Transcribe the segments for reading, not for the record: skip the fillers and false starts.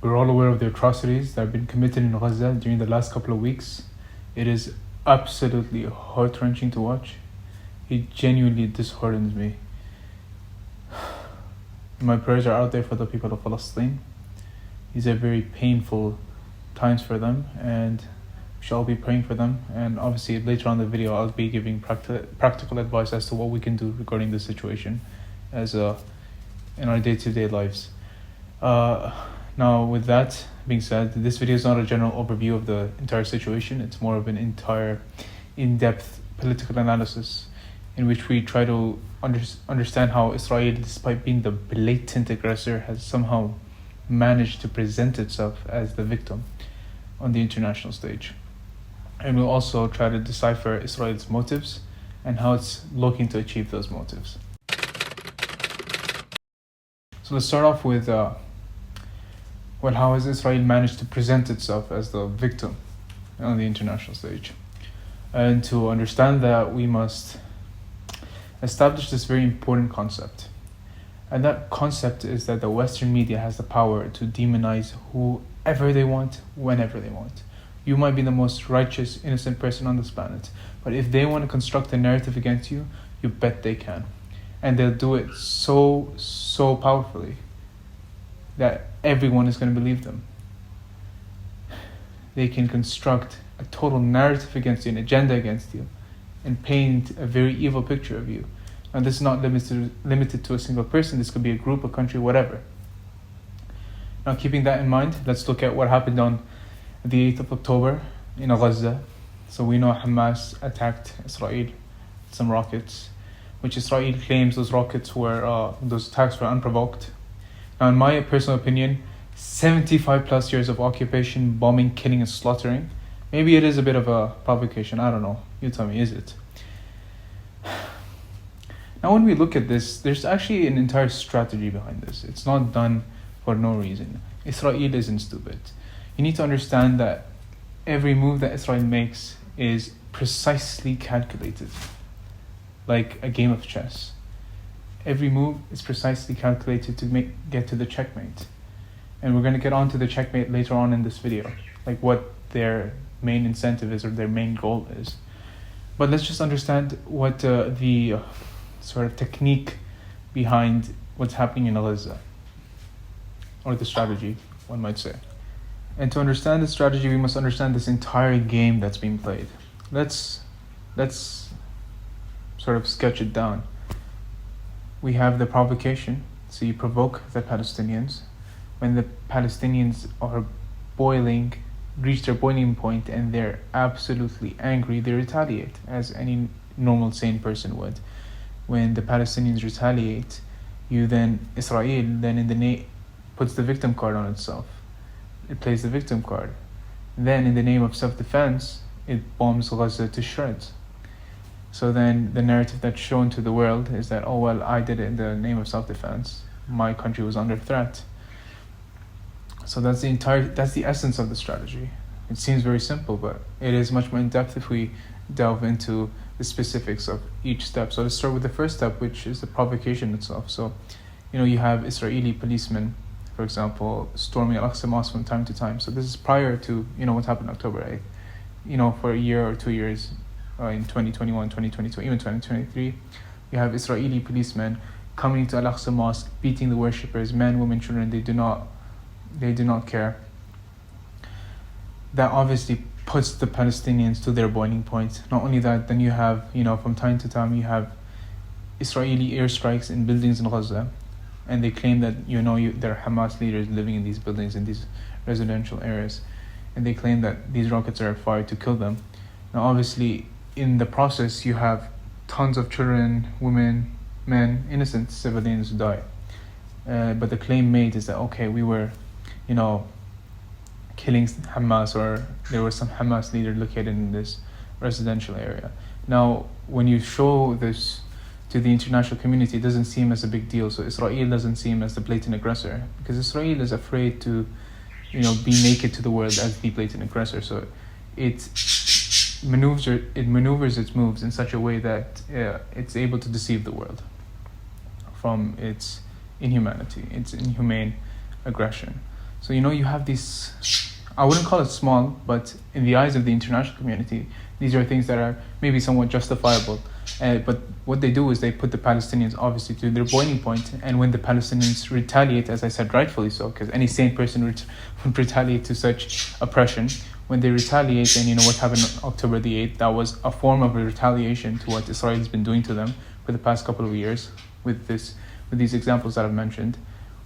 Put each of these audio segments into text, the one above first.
We're all aware of the atrocities that have been committed in Gaza during the last couple of weeks. It is absolutely heart-wrenching to watch. It genuinely disheartens me. My prayers are out there for the people of Palestine. These are very painful times for them, and we shall be praying for them. And obviously later on in the video I'll be giving practical advice as to what we can do regarding this situation as in our day-to-day lives. Now with that being said, this video is not a general overview of the entire situation. It's more of an entire in-depth political analysis in which we try to understand how Israel, despite being the blatant aggressor, has somehow managed to present itself as the victim on the international stage. And we'll also try to decipher Israel's motives and how it's looking to achieve those motives. So let's start off with how has Israel managed to present itself as the victim on the international stage? And to understand that, we must establish this very important concept. And that concept is that the Western media has the power to demonize whoever they want, whenever they want. You might be the most righteous, innocent person on this planet, but if they want to construct a narrative against you, you bet they can. And they'll do it so powerfully that everyone is going to believe them. They can construct a total narrative against you, an agenda against you, and paint a very evil picture of you. And this is not limited to a single person. This could be a group, a country, whatever. Now, keeping that in mind, let's look at what happened on the 8th of October in Gaza. So we know Hamas attacked Israel with some rockets, which Israel claims those attacks were unprovoked. Now, in my personal opinion, 75 plus years of occupation, bombing, killing, and slaughtering, maybe it is a bit of a provocation. I don't know. You tell me, is it? Now, when we look at this, there's actually an entire strategy behind this. It's not done for no reason. Israel isn't stupid. You need to understand that every move that Israel makes is precisely calculated, like a game of chess. Every move is precisely calculated to get to the checkmate. And we're going to get on to the checkmate later on in this video, like what their main incentive is or their main goal is. But let's just understand what the sort of technique behind what's happening in Gaza, or the strategy, one might say. And to understand the strategy, we must understand this entire game that's being played. Let's sort of sketch it down. We have the provocation, so you provoke the Palestinians. When the Palestinians are reach their boiling point and they're absolutely angry, they retaliate, as any normal sane person would. When the Palestinians retaliate, Israel then puts the victim card on itself. It plays the victim card. Then in the name of self-defense, it bombs Gaza to shreds. So then the narrative that's shown to the world is that, oh well, I did it in the name of self-defense. My country was under threat. So that's the essence of the strategy. It seems very simple, but it is much more in depth if we delve into the specifics of each step. So let's start with the first step, which is the provocation itself. So, you have Israeli policemen, for example, storming Al-Aqsa Mosque from time to time. So this is prior to, what happened October 8th. For a year or 2 years, in 2021, 2022, even 2023, you have Israeli policemen coming to Al-Aqsa Mosque, beating the worshippers, men, women, children. They do not care. That obviously puts the Palestinians to their boiling point. Not only that, then you have, from time to time, you have Israeli airstrikes in buildings in Gaza, and they claim that, there are Hamas leaders living in these buildings, in these residential areas, and they claim that these rockets are fired to kill them. Now, obviously, in the process, you have tons of children, women, men, innocent civilians who die. But the claim made is that, okay, we were, killing Hamas, or there was some Hamas leader located in this residential area. Now, when you show this to the international community, it doesn't seem as a big deal. So Israel doesn't seem as the blatant aggressor, because Israel is afraid to, be naked to the world as the blatant aggressor. So it maneuvers its moves in such a way that it's able to deceive the world from its inhumanity, its inhumane aggression. So you have these, I wouldn't call it small, but in the eyes of the international community, these are things that are maybe somewhat justifiable. But what they do is they put the Palestinians obviously to their boiling point, and when the Palestinians retaliate, as I said, rightfully so, because any sane person would retaliate to such oppression. When they retaliate, and what happened on October the 8th, that was a form of a retaliation to what Israel has been doing to them for the past couple of years with these examples that I've mentioned.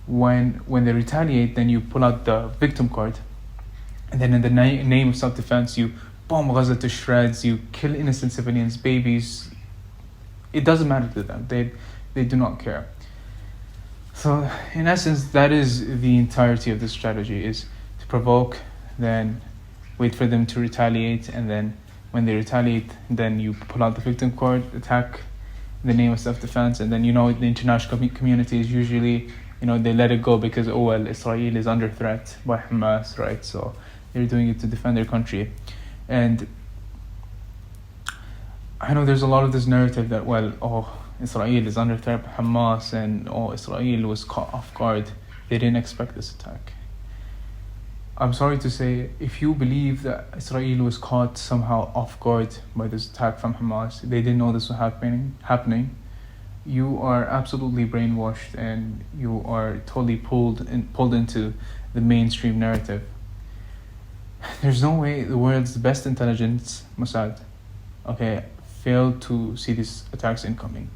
When they retaliate, then you pull out the victim card, and then in the name of self-defense, you bomb Gaza to shreds, you kill innocent civilians, babies. It doesn't matter to them. They do not care. So in essence, that is the entirety of the strategy, is to provoke, then wait for them to retaliate, and then when they retaliate, then you pull out the victim card, attack in the name of self-defense, and then the international community is usually, they let it go because, oh well, Israel is under threat by Hamas, right? So they're doing it to defend their country. And I know there's a lot of this narrative that, Israel is under threat by Hamas, and Israel was caught off guard. They didn't expect this attack. I'm sorry to say, if you believe that Israel was caught somehow off guard by this attack from Hamas, they didn't know this was happening, you are absolutely brainwashed, and you are totally pulled into the mainstream narrative. There's no way the world's best intelligence, Mossad, failed to see these attacks incoming.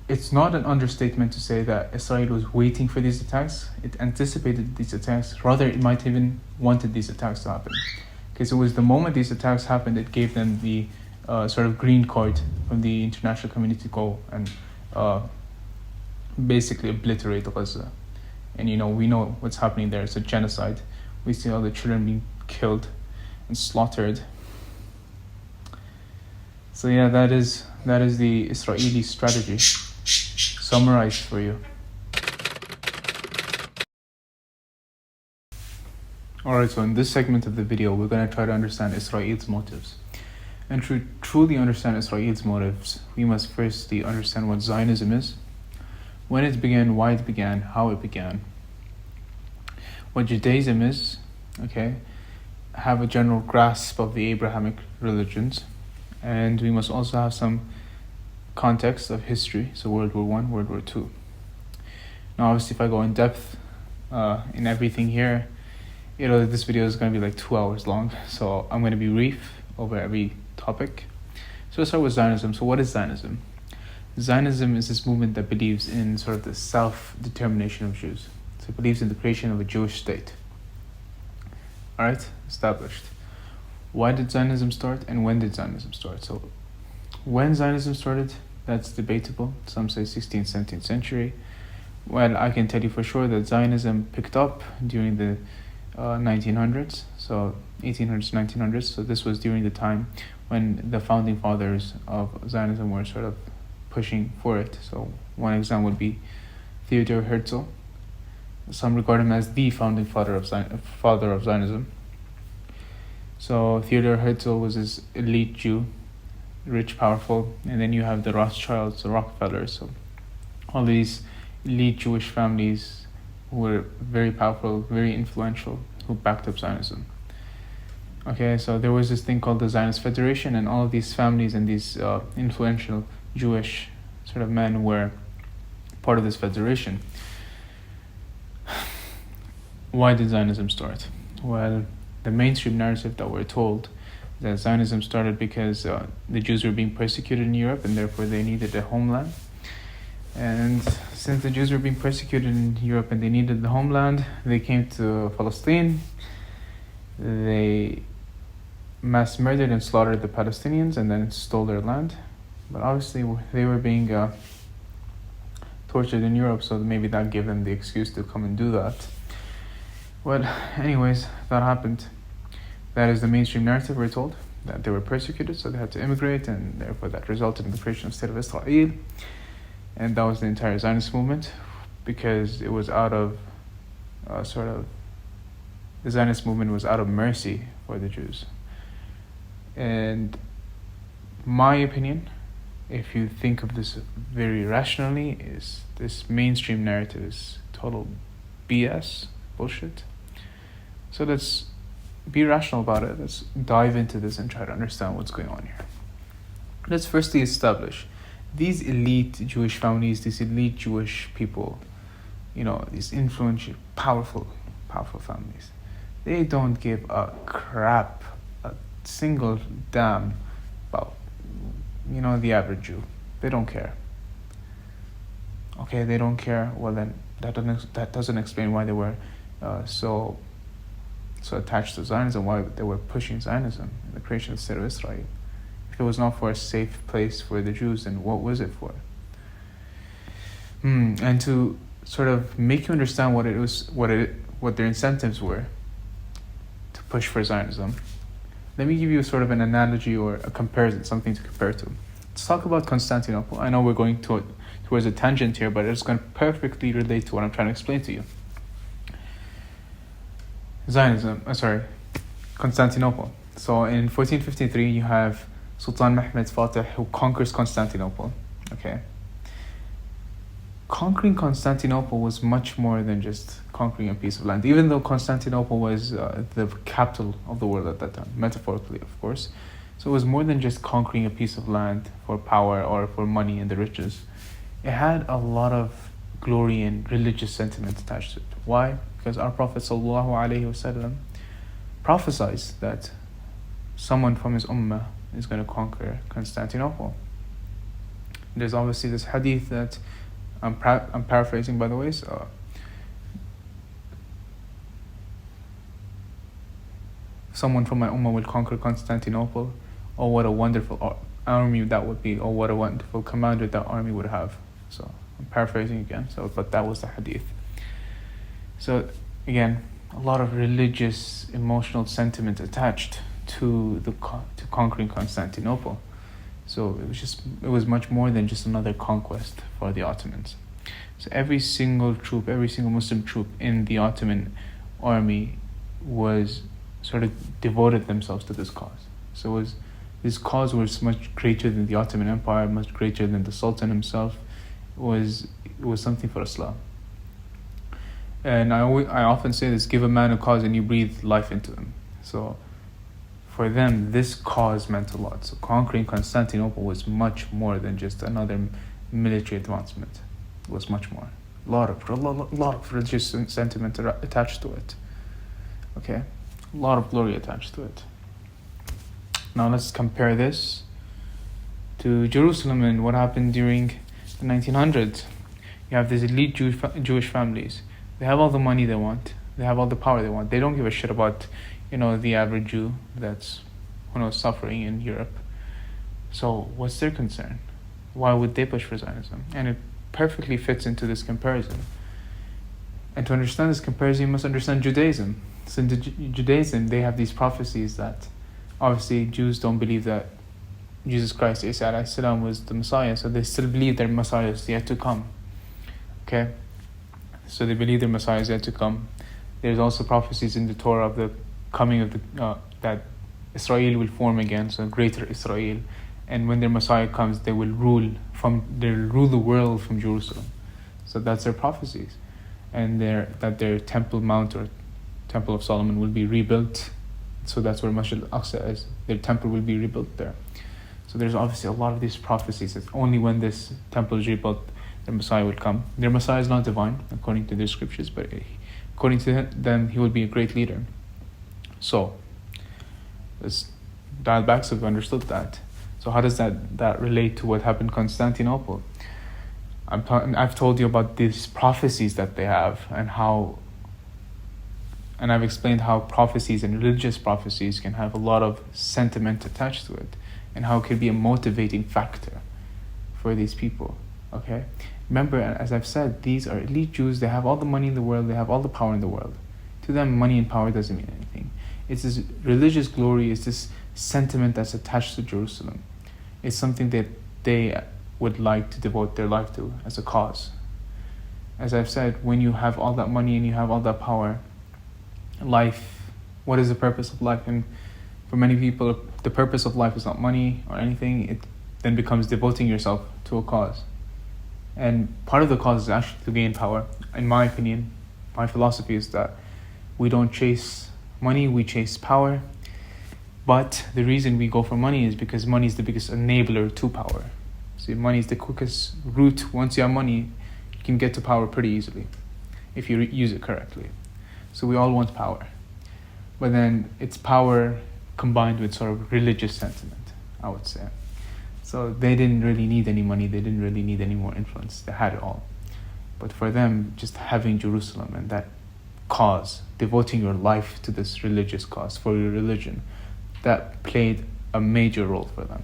It's not an understatement to say that Israel was waiting for these attacks. It anticipated these attacks. Rather, it might even wanted these attacks to happen. Because it was the moment these attacks happened, it gave them the sort of green card from the international community to go and basically obliterate Gaza. And we know what's happening there. It's a genocide. We see all the children being killed and slaughtered. So yeah, that is the Israeli strategy, summarized for you. Alright, so in this segment of the video, we're going to try to understand Israel's motives. And to truly understand Israel's motives, we must firstly understand what Zionism is, when it began, why it began, how it began, what Judaism is, have a general grasp of the Abrahamic religions, and we must also have some context of history, so World War I, World War II. Now obviously if I go in depth in everything here, this video is going to be like 2 hours long, so I'm going to be brief over every topic. So let's start with Zionism. So what is Zionism? Zionism is this movement that believes in sort of the self-determination of Jews. So it believes in the creation of a Jewish state. Alright, established. Why did Zionism start, and when did Zionism start? So when Zionism started, that's debatable. Some say 16th, 17th century. Well, I can tell you for sure that Zionism picked up during the 1900s, so 1800s, 1900s. So this was during the time when the founding fathers of Zionism were sort of pushing for it. So one example would be Theodor Herzl. Some regard him as the founding father of Zionism. So Theodor Herzl was this elite Jew, rich, powerful, and then you have the Rothschilds, the Rockefellers. So all these elite Jewish families who were very powerful, very influential, who backed up Zionism. So there was this thing called the Zionist Federation, and all of these families and these influential Jewish sort of men were part of this federation. Why did Zionism start? Well, the mainstream narrative that we're told is that Zionism started because the Jews were being persecuted in Europe, and therefore they needed a homeland. And since the Jews were being persecuted in Europe and they needed the homeland, they came to Palestine. They mass murdered and slaughtered the Palestinians and then stole their land. But obviously they were being tortured in Europe, so maybe that gave them the excuse to come and do that. Well, anyways, that happened. That is the mainstream narrative, we're told, that they were persecuted, so they had to immigrate, and therefore that resulted in the creation of the State of Israel. And that was the entire Zionist movement, because it was out of the Zionist movement was out of mercy for the Jews. And my opinion, if you think of this very rationally, is this mainstream narrative is total BS, bullshit. So let's be rational about it. Let's dive into this and try to understand what's going on here. Let's firstly establish these elite Jewish families, these elite Jewish people, these influential, powerful families. They don't give a crap, a single damn about, the average Jew. They don't care. Okay, they don't care. Well, then that doesn't explain why they were so attached to Zionism, why they were pushing Zionism and the creation of the state of Israel. If it was not for a safe place for the Jews, then what was it for? And to sort of make you understand what their incentives were to push for Zionism, let me give you sort of an analogy or a comparison, something to compare to. Let's talk about Constantinople. I know we're going towards a tangent here, but it's going to perfectly relate to what I'm trying to explain to you. Constantinople. So in 1453, you have Sultan Mehmed Fatih, who conquers Constantinople. Okay. Conquering Constantinople was much more than just conquering a piece of land, even though Constantinople was the capital of the world at that time, metaphorically, of course. So it was more than just conquering a piece of land for power or for money and the riches. It had a lot of glory and religious sentiment attached to it. Why? Because our Prophet ﷺ prophesied that someone from his ummah is going to conquer Constantinople. There's obviously this hadith that I'm paraphrasing, by the way. So, someone from my ummah will conquer Constantinople. Oh, what a wonderful army that would be. Oh, what a wonderful commander that army would have. So I'm paraphrasing again. But that was the hadith. So again, a lot of religious, emotional sentiment attached to conquering Constantinople. So it was much more than just another conquest for the Ottomans. So every single Muslim troop in the Ottoman army was sort of devoted themselves to this cause. So this cause was much greater than the Ottoman Empire, much greater than the Sultan himself. It was something for Islam. And I often say this: give a man a cause and you breathe life into him. So for them, this cause meant a lot. So conquering Constantinople was much more than just another military advancement. It was much more. A lot of religious sentiment attached to it. Okay? A lot of glory attached to it. Now let's compare this to Jerusalem and what happened during the 1900s. You have these elite Jewish families. They have all the money they want. They have all the power they want. They don't give a shit about the average Jew that's suffering in Europe. So what's their concern? Why would they push for Zionism? And it perfectly fits into this comparison. And to understand this comparison, you must understand Judaism. So in Judaism, they have these prophecies that obviously Jews don't believe that Jesus Christ, Isa alayhi salam, was the Messiah, so they still believe their Messiah is yet to come. Okay? So they believe their Messiah is yet to come. There's also prophecies in the Torah of the coming of that Israel will form again, so greater Israel, and when their Messiah comes, they will rule the world from Jerusalem. So that's their prophecies, and that their Temple Mount or Temple of Solomon will be rebuilt. So that's where Masjid al-Aqsa is. Their temple will be rebuilt there. So there's obviously a lot of these prophecies that only when this temple is rebuilt, their Messiah will come. Their Messiah is not divine according to their scriptures, but according to them, he will be a great leader. So let's dial back so we've understood that. So how does that relate to what happened in Constantinople? I've told you about these prophecies that they have and I've explained how prophecies and religious prophecies can have a lot of sentiment attached to it and how it could be a motivating factor for these people. Okay? Remember, as I've said, these are elite Jews. They have all the money in the world. They have all the power in the world. To them, money and power doesn't mean anything. It's this religious glory. It's this sentiment that's attached to Jerusalem. It's something that they would like to devote their life to as a cause. As I've said, when you have all that money and you have all that power, life, what is the purpose of life? And for many people, the purpose of life is not money or anything. It then becomes devoting yourself to a cause. And part of the cause is actually to gain power. In my opinion, my philosophy is that We don't chase money, we chase power. But the reason we go for money is because money is the biggest enabler to power. See, money is the quickest route. Once you have money, you can get to power pretty easily if you use it correctly. So we all want power. But then it's power combined with sort of religious sentiment, I would say. So they didn't really need any money, they didn't really need any more influence, they had it all. But for them, just having Jerusalem and that cause, devoting your life to this religious cause, for your religion, that played a major role for them.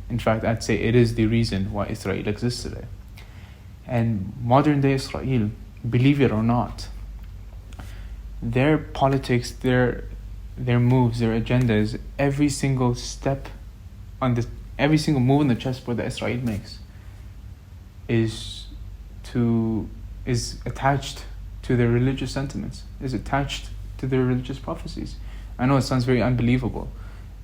In fact, I'd say it is the reason why Israel exists today. And modern day Israel, believe it or not, their politics, their moves, their agendas, every single step on this, every single move in the chessboard that Israel makes is attached to their religious sentiments, is attached to their religious prophecies. I know it sounds very unbelievable.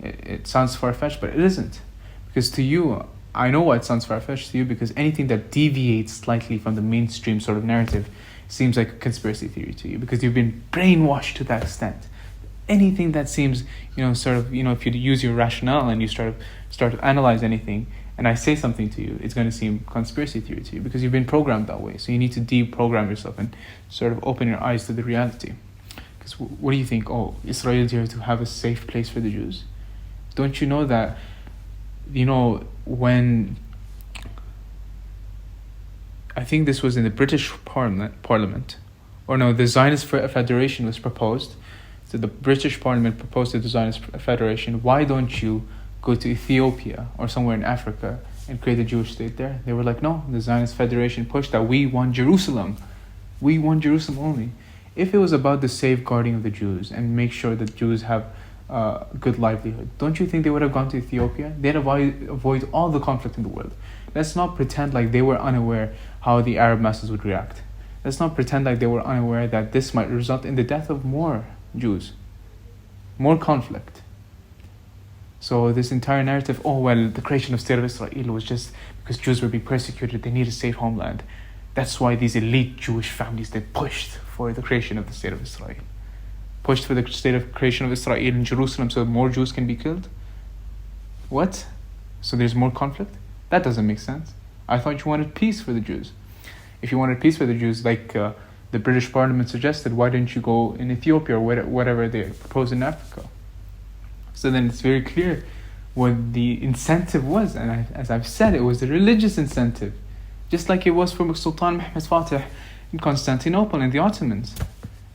It sounds far-fetched, but it isn't. Because to you, I know why it sounds far-fetched to you, because anything that deviates slightly from the mainstream sort of narrative seems like a conspiracy theory to you, because you've been brainwashed to that extent. Anything that seems, if you use your rationale and you start to analyze anything, and I say something to you, it's going to seem conspiracy theory to you, because you've been programmed that way. So you need to deprogram yourself and sort of open your eyes to the reality. Because what do you think? Oh, Israel is here to have a safe place for the Jews? Don't you know that, when I think this was in the British Parliament, or no, the Zionist Federation was proposed. So the British Parliament proposed to the Zionist Federation, why don't you go to Ethiopia or somewhere in Africa and create a Jewish state there? They were like, no, the Zionist Federation pushed that we want Jerusalem. We want Jerusalem only. If it was about the safeguarding of the Jews and make sure that Jews have good livelihood, don't you think they would have gone to Ethiopia? They'd avoid all the conflict in the world. Let's not pretend like they were unaware how the Arab masses would react. Let's not pretend like they were unaware that this might result in the death of more Jews, more conflict. So this entire narrative, the creation of State of Israel was just because Jews were being persecuted, they need a safe homeland. That's why these elite Jewish families, they pushed for the creation of the State of Israel. Pushed for the creation of Israel in Jerusalem so more Jews can be killed? What? So there's more conflict? That doesn't make sense. I thought you wanted peace for the Jews. If you wanted peace for the Jews, like the British Parliament suggested, why didn't you go in Ethiopia or whatever they proposed in Africa? So then it's very clear what the incentive was. And as I've said, it was a religious incentive. Just like it was for Sultan Mehmed Fatih in Constantinople and the Ottomans.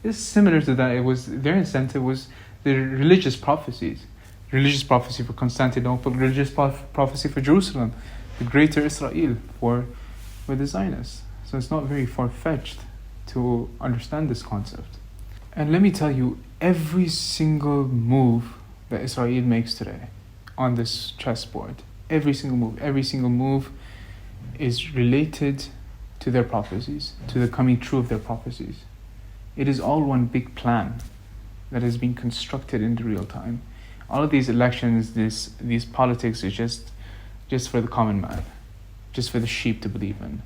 It's similar to that. Their incentive was the religious prophecies. Religious prophecy for Constantinople, religious prophecy for Jerusalem, the greater Israel for the Zionists. So it's not very far-fetched to understand this concept. And let me tell you, every single move that Israel makes today on this chessboard, every single move is related to their prophecies, to the coming true of their prophecies. It is all one big plan that has been constructed in real time. All of these elections, these politics is just for the common man, just for the sheep to believe in.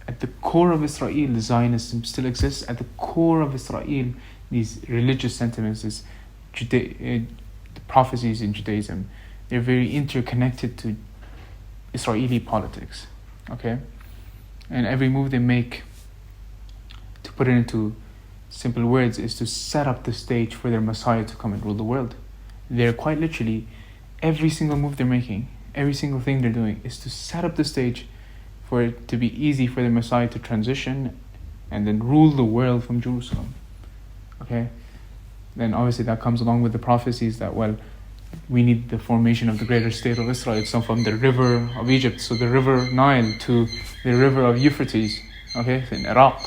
At the core of Israel, Zionism still exists. At the core of Israel, these religious sentiments, the prophecies in Judaism, they're very interconnected to Israeli politics. Okay? And every move they make, to put it into simple words, is to set up the stage for their Messiah to come and rule the world. They're quite literally, every single move they're making, every single thing they're doing is to set up the stage for it to be easy for the Messiah to transition and then rule the world from Jerusalem. Okay? Then obviously that comes along with the prophecies that, we need the formation of the greater state of Israel. So from the river of Egypt, so the river Nile, to the river of Euphrates, okay, in Iraq.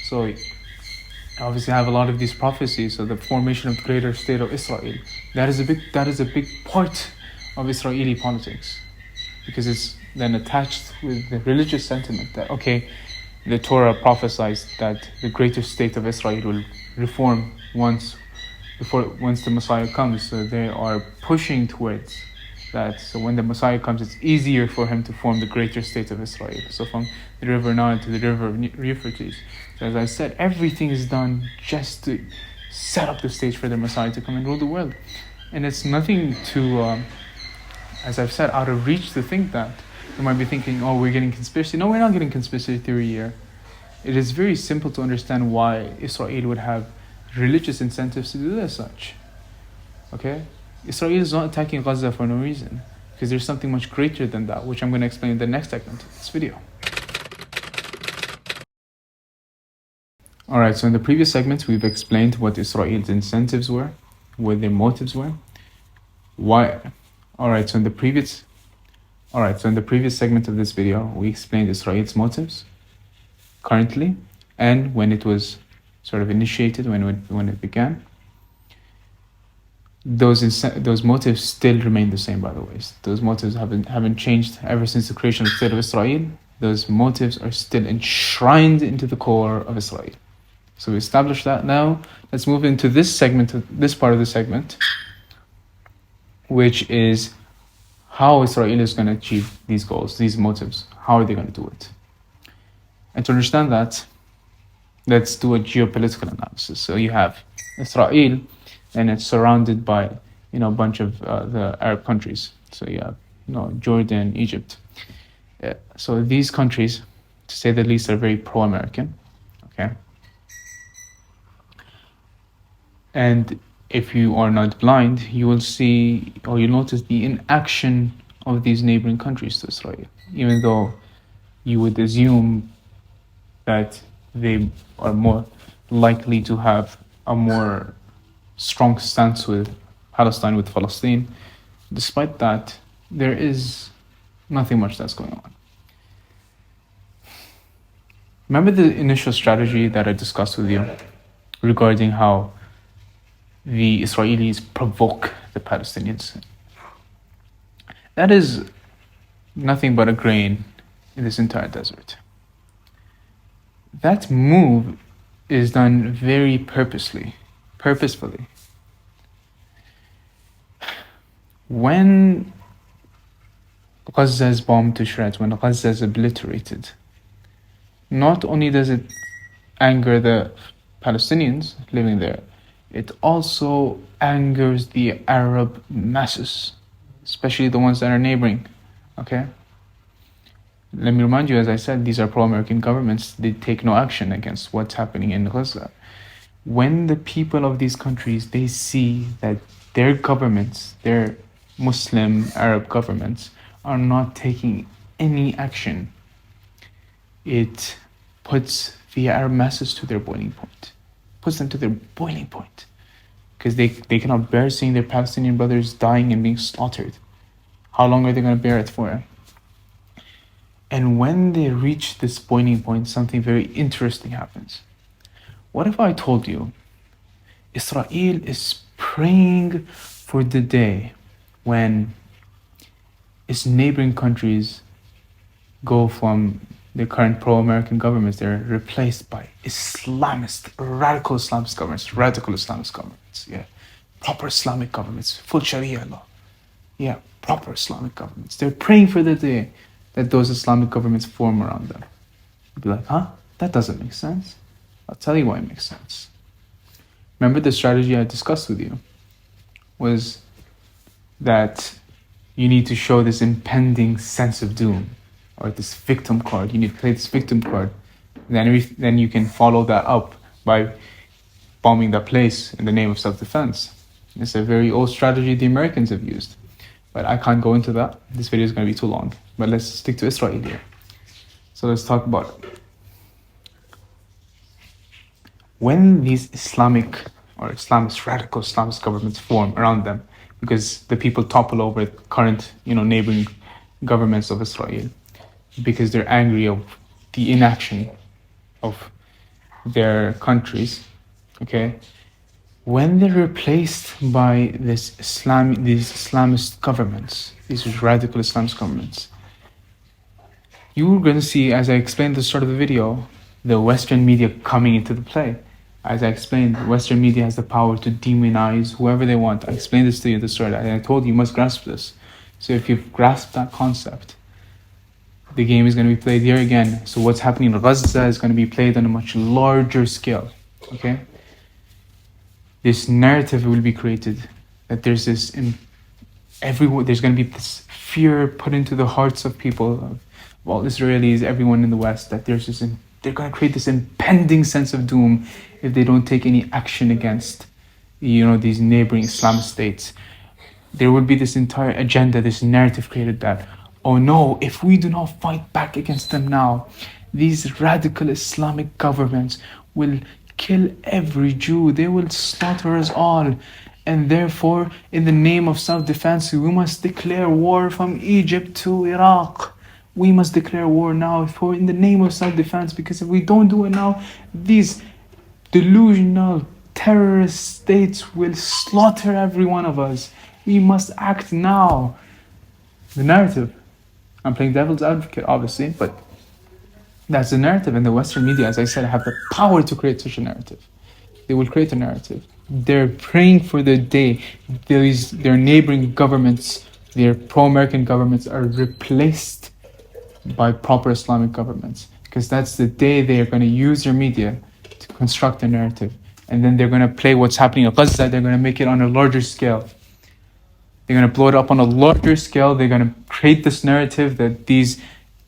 So obviously I have a lot of these prophecies. So the formation of the greater state of Israel, that is a big part of Israeli politics, because it's then attached with the religious sentiment that, okay, the Torah prophesies that the greater state of Israel will reform once the Messiah comes. So they are pushing towards that. So when the Messiah comes, it's easier for him to form the greater state of Israel. So from the river Nile to the river of Euphrates. So as I said, everything is done just to set up the stage for their Messiah to come and rule the world. And it's nothing to, as I've said, out of reach to think that. You might be thinking, oh, we're getting conspiracy. No, we're not getting conspiracy theory here. It is very simple to understand why Israel would have religious incentives to do as such. Okay? Israel is not attacking Gaza for no reason, because there's something much greater than that, which I'm going to explain in the next segment of this video. Alright, so in the previous segments, we've explained what Israel's incentives were, what their motives were. Why? Alright, so in the previous segment of this video, we explained Israel's motives currently and when it was sort of initiated, when it began. Those motives still remain the same, by the way. Those motives haven't changed ever since the creation of the state of Israel. Those motives are still enshrined into the core of Israel. So we established that. Now let's move into this part of the segment, which is how Israel is going to achieve these goals, these motives. How are they going to do it? And to understand that, let's do a geopolitical analysis. So you have Israel, and it's surrounded by a bunch of the Arab countries. So you have Jordan, Egypt. So these countries, to say the least, are very pro-American. Okay. And if you are not blind, you will see, or you'll notice the inaction of these neighboring countries to Israel, even though you would assume that they are more likely to have a more strong stance with Palestine, with Palestine. Despite that, there is nothing much that's going on. Remember the initial strategy that I discussed with you regarding how the Israelis provoke the Palestinians? That is nothing but a grain in this entire desert. That move is done very purposefully. When Gaza is bombed to shreds, when Gaza is obliterated, not only does it anger the Palestinians living there, it also angers the Arab masses, especially the ones that are neighboring. Okay? Let me remind you, as I said, these are pro-American governments. They take no action against what's happening in Gaza. When the people of these countries, they see that their governments, their Muslim Arab governments, are not taking any action, it puts the Arab masses to their boiling point. Puts them to their boiling point. Because they cannot bear seeing their Palestinian brothers dying and being slaughtered. How long are they going to bear it for? And when they reach this boiling point, something very interesting happens. What if I told you Israel is praying for the day when its neighboring countries go from the current pro-American governments, they're replaced by radical Islamist governments, yeah, proper Islamic governments, full Sharia law, yeah, proper Islamic governments. They're praying for the day that those Islamic governments form around them. You'd be like, huh? That doesn't make sense. I'll tell you why it makes sense. Remember the strategy I discussed with you was that you need to show this impending sense of doom, or this victim card. You need to play this victim card. Then you can follow that up by bombing that place in the name of self-defense. It's a very old strategy the Americans have used. But I can't go into that. This video is going to be too long. But let's stick to Israel here. So let's talk about it. When these Islamic or radical Islamist governments form around them, because the people topple over current, neighboring governments of Israel, because they're angry of the inaction of their countries, okay? When they're replaced by these Islamist governments, these radical Islamist governments, you're going to see, as I explained at the start of the video, the Western media coming into the play. As I explained, Western media has the power to demonize whoever they want. I explained this to you at the start, and I told you must grasp this. So if you've grasped that concept, the game is going to be played here again. So what's happening in Gaza is going to be played on a much larger scale, okay? this narrative will be created that there's this there's going to be this fear put into the hearts of people, of all Israelis, everyone in the West, that they're going to create this impending sense of doom if they don't take any action against, these neighboring Islamic states. There will be this entire agenda, this narrative created that, oh no, if we do not fight back against them now, these radical Islamic governments will kill every Jew, they will slaughter us all. And therefore, in the name of self-defense, we must declare war from Egypt to Iraq. We must declare war now in the name of self-defense, because if we don't do it now, these delusional terrorist states will slaughter every one of us. We must act now. The narrative. I'm playing devil's advocate, obviously, but that's the narrative. And the Western media, as I said, have the power to create such a narrative. They will create a narrative. They're praying for the day their neighboring governments, their pro-American governments, are replaced by proper Islamic governments, because that's the day they are going to use their media to construct a narrative. And then they're going to play what's happening in Gaza, they're going to make it on a larger scale. They're going to blow it up on a larger scale. They're going to create this narrative that these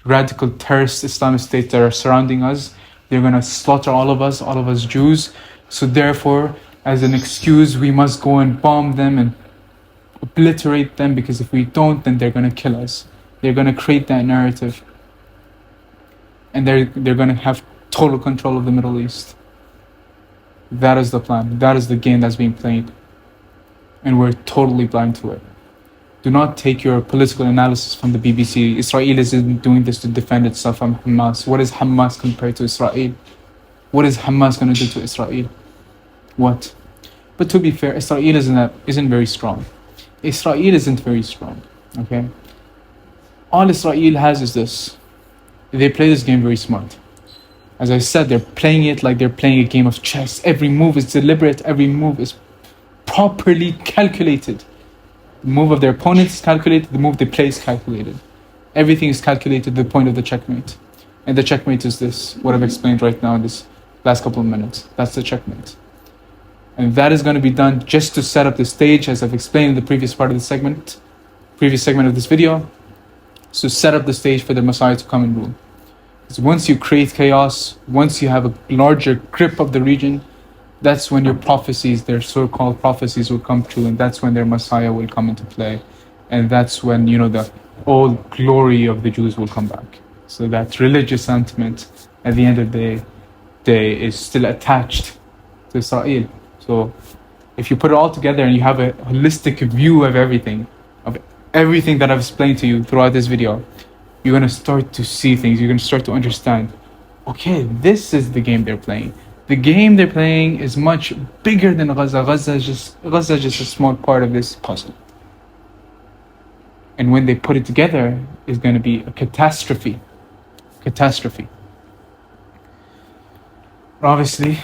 radical terrorist Islamic states that are surrounding us, they're going to slaughter all of us Jews. So therefore, as an excuse, we must go and bomb them and obliterate them, because if we don't, then they're going to kill us. They're going to create that narrative. And they're going to have total control of the Middle East. That is the plan. That is the game that's being played. And we're totally blind to it. Do not take your political analysis from the BBC. Israel isn't doing this to defend itself from Hamas. What is Hamas compared to Israel? What is Hamas going to do to Israel? What? But to be fair, Israel isn't very strong. Israel isn't very strong. Okay? All Israel has is this. They play this game very smart. As I said, they're playing it like they're playing a game of chess. Every move is deliberate. Every move is properly calculated. The move of their opponent is calculated. The move they play is calculated. Everything is calculated to the point of the checkmate. And the checkmate is this, what I've explained right now in this last couple of minutes. That's the checkmate. And that is going to be done just to set up the stage, as I've explained in the previous segment of this video, to set up the stage for the Messiah to come and rule. Because once you create chaos, once you have a larger grip of the region, that's when your prophecies, their so-called prophecies, will come true, and that's when their Messiah will come into play. And that's when, the old glory of the Jews will come back. So that religious sentiment, at the end of the day, is still attached to Israel. So if you put it all together and you have a holistic view of everything that I've explained to you throughout this video, you're going to start to see things. You're going to start to understand, okay, this is the game they're playing. The game they're playing is much bigger than Gaza. Gaza is just a small part of this puzzle. And when they put it together, it's going to be a catastrophe. But obviously,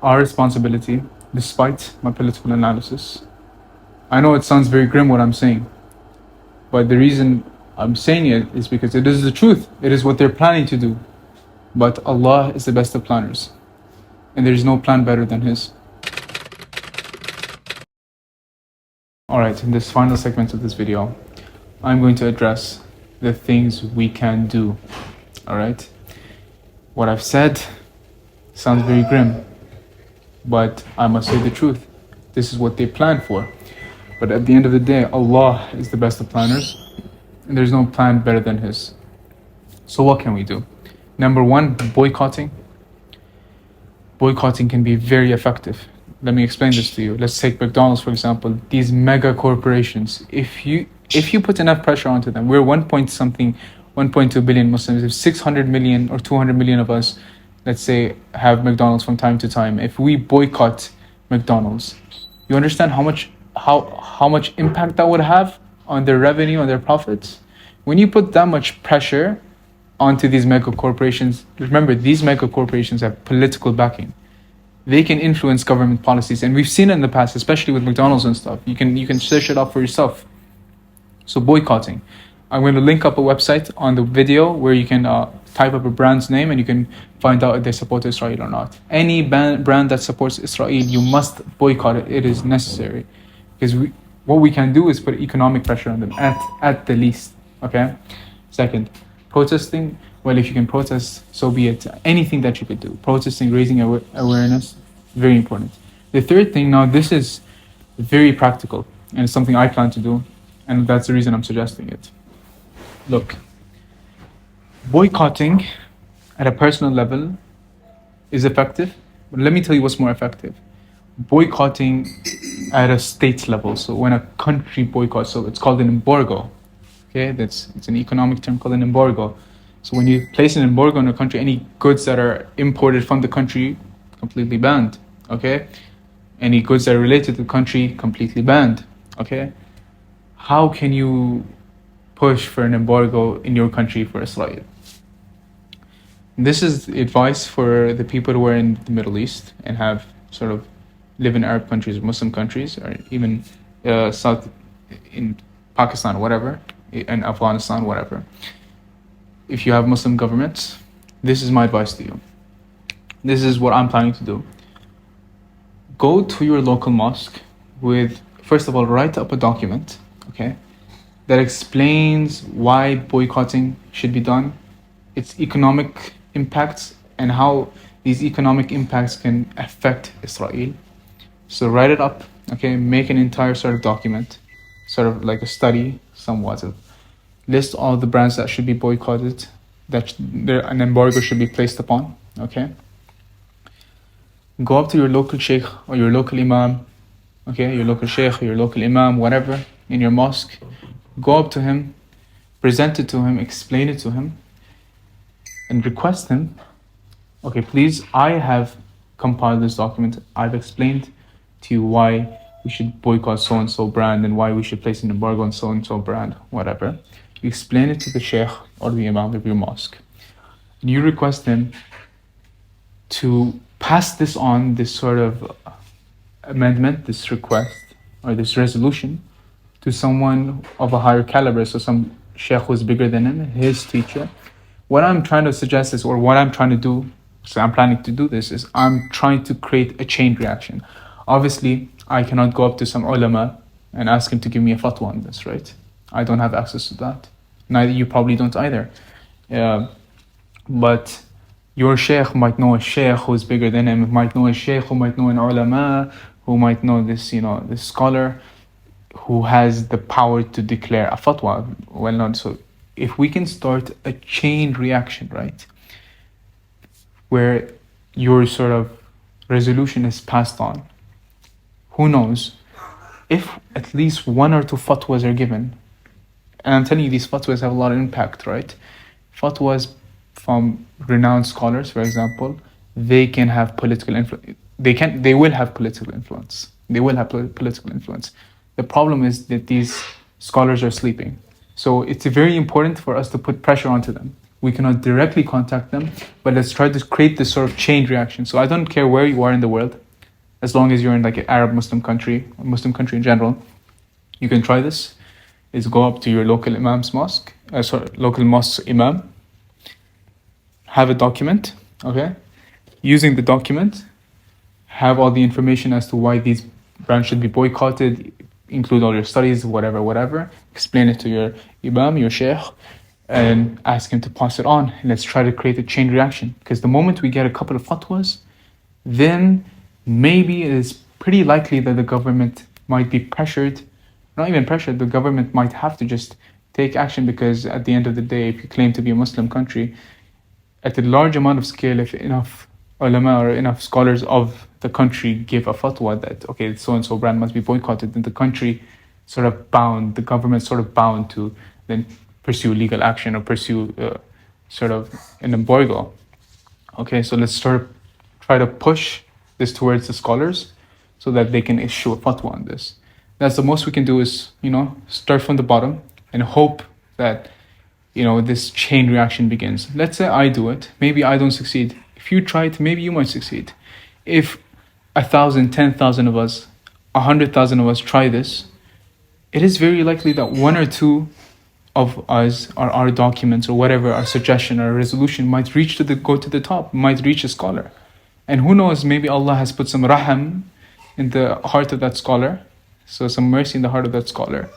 our responsibility, despite my political analysis, I know it sounds very grim what I'm saying, but the reason I'm saying it is because it is the truth. It is what they're planning to do. But Allah is the best of planners, and there is no plan better than His. Alright, in this final segment of this video, I'm going to address the things we can do. Alright? What I've said sounds very grim, but I must say the truth. This is what they planned for. But at the end of the day, Allah is the best of planners, and there's no plan better than His. So what can we do? Number one, boycotting. Boycotting can be very effective. Let me explain this to you. Let's take McDonald's, for example. These mega corporations, if you put enough pressure onto them, we're 1.2 billion Muslims. If 600 million or 200 million of us, let's say, have McDonald's from time to time, if we boycott McDonald's, you understand how much impact that would have on their revenue, on their profits? When you put that much pressure onto these mega corporations, remember, these mega corporations have political backing. They can influence government policies, and we've seen it in the past, especially with McDonald's and stuff. You can search it up for yourself. So boycotting. I'm going to link up a website on the video where you can type up a brand's name and you can find out if they support Israel or not. Any brand that supports Israel, you must boycott it. It is necessary. Because what we can do is put economic pressure on them at the least. Okay? Second, protesting. Well, if you can protest, so be it. Anything that you could do. Protesting, raising awareness, very important. The third thing, now this is very practical and it's something I plan to do, and that's the reason I'm suggesting it. Look, boycotting at a personal level is effective, but let me tell you what's more effective. Boycotting at a state level. So when a country boycotts, so it's called an embargo. Okay, it's an economic term called an embargo. So when you place an embargo on a country, any goods that are imported from the country, completely banned. Okay, any goods that are related to the country, completely banned. Okay, how can you push for an embargo in your country for Israel? This is advice for the people who are in the Middle East and have sort of live in Arab countries, Muslim countries, or even South in Pakistan, whatever, in Afghanistan, whatever. If you have Muslim governments, this is my advice to you. This is what I'm planning to do. Go to your local mosque with, first of all, write up a document, okay, that explains why boycotting should be done, its economic impacts, and how these economic impacts can affect Israel. So write it up, okay, make an entire sort of document, sort of like a study, somewhat of, list all the brands that should be boycotted, that an embargo should be placed upon, okay? Go up to your local sheikh or your local imam, okay, your local sheikh, your local imam, whatever, in your mosque. Go up to him, present it to him, explain it to him, and request him, okay, please, I have compiled this document. I've explained to you why we should boycott so-and-so brand and why we should place an embargo on so-and-so brand, whatever. You explain it to the sheikh or the imam of your mosque. And you request him to pass this on, this sort of amendment, this request, or this resolution, to someone of a higher caliber, so some sheikh who's bigger than him, his teacher. What I'm trying to suggest is, or what I'm trying to do, so I'm planning to do this, is I'm trying to create a chain reaction. Obviously, I cannot go up to some ulama and ask him to give me a fatwa on this, right? I don't have access to that. Neither you probably don't either. But your sheikh might know a sheikh who's bigger than him, might know a sheikh who might know an ulama, who might know this, this scholar who has the power to declare a fatwa, well known. So if we can start a chain reaction, right, where your sort of resolution is passed on, who knows, if at least one or two fatwas are given, and I'm telling you, these fatwas have a lot of impact, right? Fatwas from renowned scholars, for example, they can have political influence. They will have political influence. They will have political influence. The problem is that these scholars are sleeping. So it's very important for us to put pressure onto them. We cannot directly contact them, but let's try to create this sort of chain reaction. So I don't care where you are in the world, as long as you're in like an Arab Muslim country, or Muslim country in general, you can try this. Is go up to your local imam's mosque, local mosque imam, have a document, okay? Using the document, have all the information as to why these brands should be boycotted, include all your studies, whatever. Explain it to your imam, your sheikh, and ask him to pass it on. And let's try to create a chain reaction. Because the moment we get a couple of fatwas, then maybe it is pretty likely that the government might be pressured. Not even pressured, the government might have to just take action, because at the end of the day, if you claim to be a Muslim country, at a large amount of scale, if enough ulama or enough scholars of the country give a fatwa that, okay, so-and-so brand must be boycotted, then the country sort of bound, the government sort of bound to then pursue legal action or pursue sort of an embargo. Okay, so let's try to push this towards the scholars so that they can issue a fatwa on this. That's the most we can do, is, start from the bottom and hope that, this chain reaction begins. Let's say I do it. Maybe I don't succeed. If you try it, maybe you might succeed. If 1,000, 10,000 of us, 100,000 of us try this, it is very likely that one or two of us, or our documents, or whatever, our suggestion or resolution might reach to go to the top, might reach a scholar. And who knows, maybe Allah has put some raham in the heart of that scholar, so some mercy in the heart of that scholar,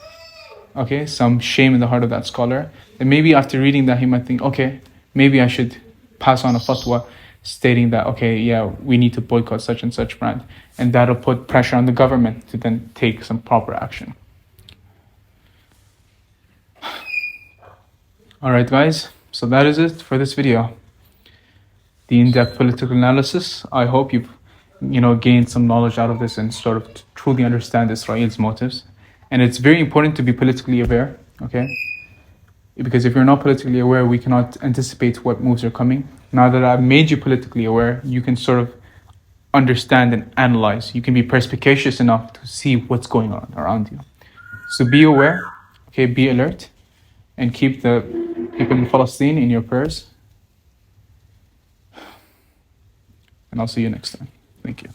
okay, some shame in the heart of that scholar. And maybe after reading that, he might think, okay, maybe I should pass on a fatwa stating that, okay, yeah, we need to boycott such and such brand. And that'll put pressure on the government to then take some proper action. Alright guys, so that is it for this video. The in-depth political analysis. I hope you've gained some knowledge out of this and sort of truly understand Israel's motives. And it's very important to be politically aware, okay? Because if you're not politically aware, we cannot anticipate what moves are coming. Now that I've made you politically aware, you can sort of understand and analyze. You can be perspicacious enough to see what's going on around you. So be aware, okay, be alert, and keep the people in Palestine in your prayers. And I'll see you next time. Thank you.